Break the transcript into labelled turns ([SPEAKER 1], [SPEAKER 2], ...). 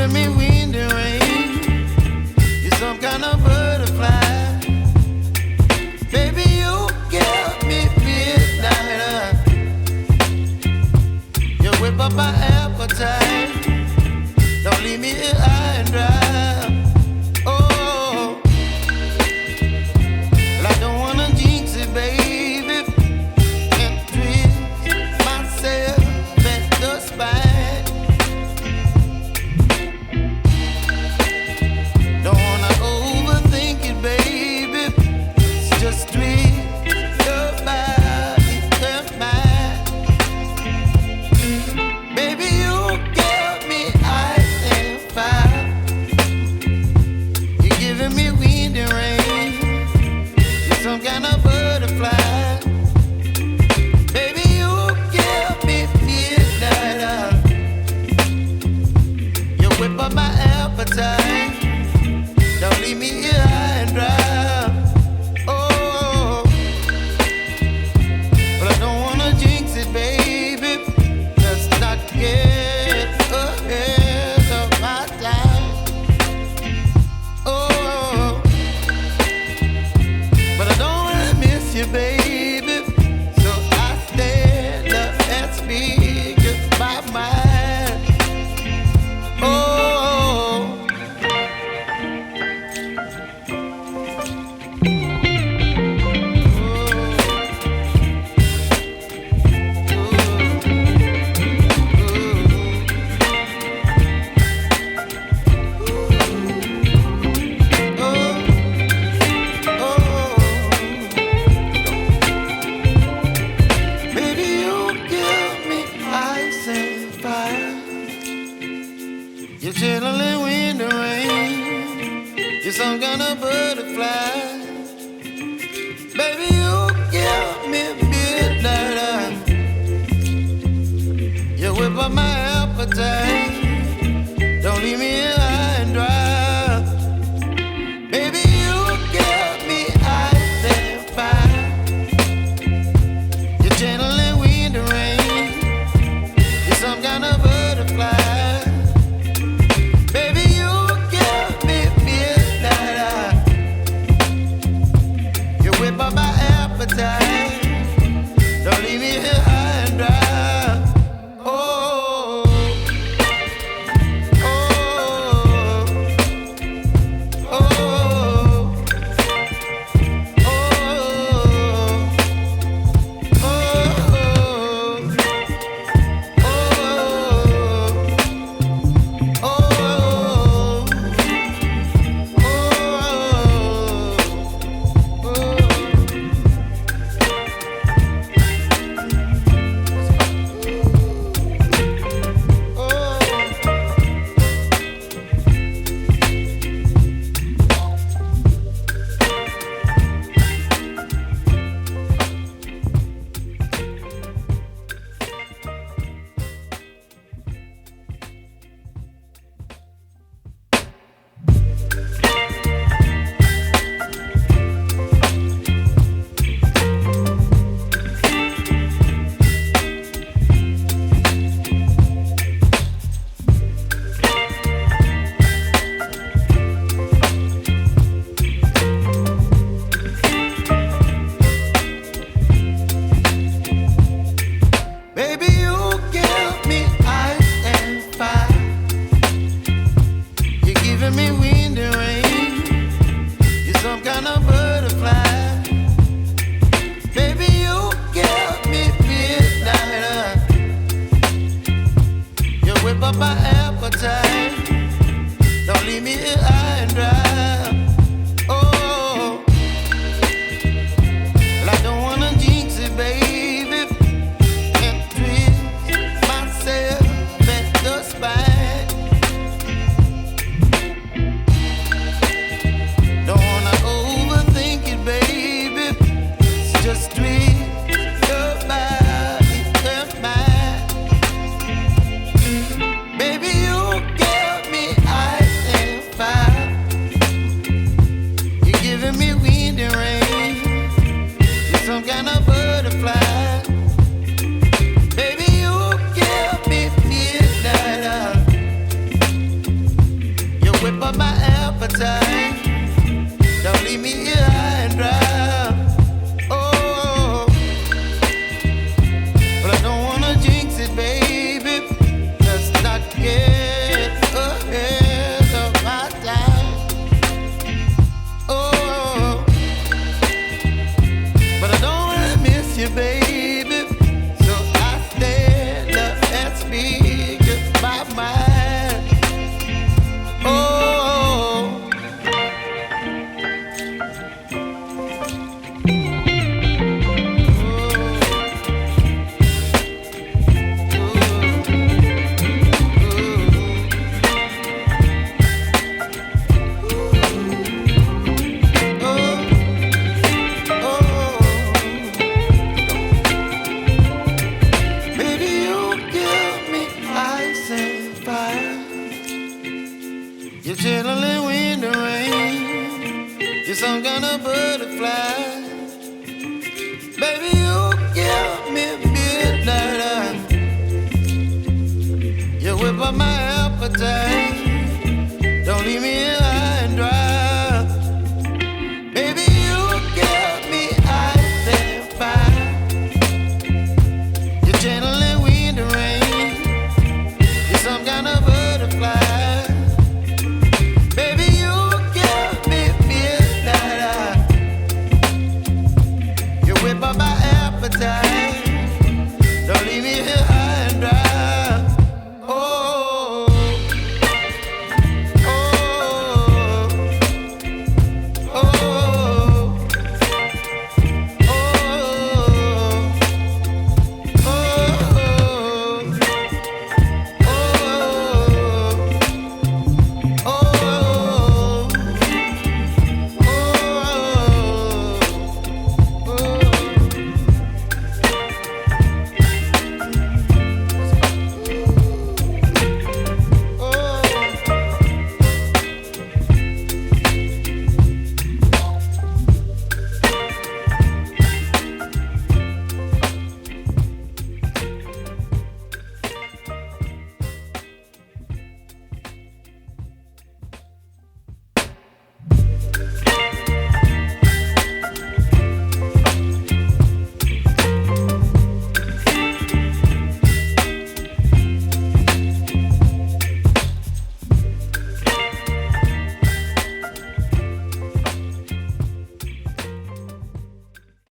[SPEAKER 1] giving me wind and rain. You're some kind of butterfly. Baby, you give me midnight. You whip up my appetite. Don't leave me here high and dry. Oh, well, I don't wanna jinx it, baby, and twist myself at the spine. Don't wanna overthink it, baby. It's just twist your body and mine. Baby, you give me ice and fire. You're giving me wind and rain. You're some kind of butterfly. Baby, you give me midnight. You whip up my appetite. Don't leave me here high and dry. Oh, but I don't wanna jinx it, baby. Let's not get ahead of my time. Oh, but I don't wanna miss you, baby. So I stand up and speak my mind. Oh. Baby, you give me ice and fire. You're chilling wind and rain. You're some kind of butterfly. Baby, you give me midnight. You whip up my appetite. Don't leave me here high and dry. Baby, you give me ice and fire. You're channeling wind and rain. You're some kind of butterfly. Baby, you give me midnight. You whip up my appetite. Don't leave me here high and dry. Oh, oh, appetite. Don't leave me here high and dry. Oh, but I don't wanna jinx it, baby. Let's not get ahead of my time. Oh, but I don't wanna miss you, baby. So I stand up and speak just my mind. Oh, baby, you give me ice and fire. You're chilling in the rain. You're some kind of butterfly. Baby, you give me midnight. You whip up my appetite.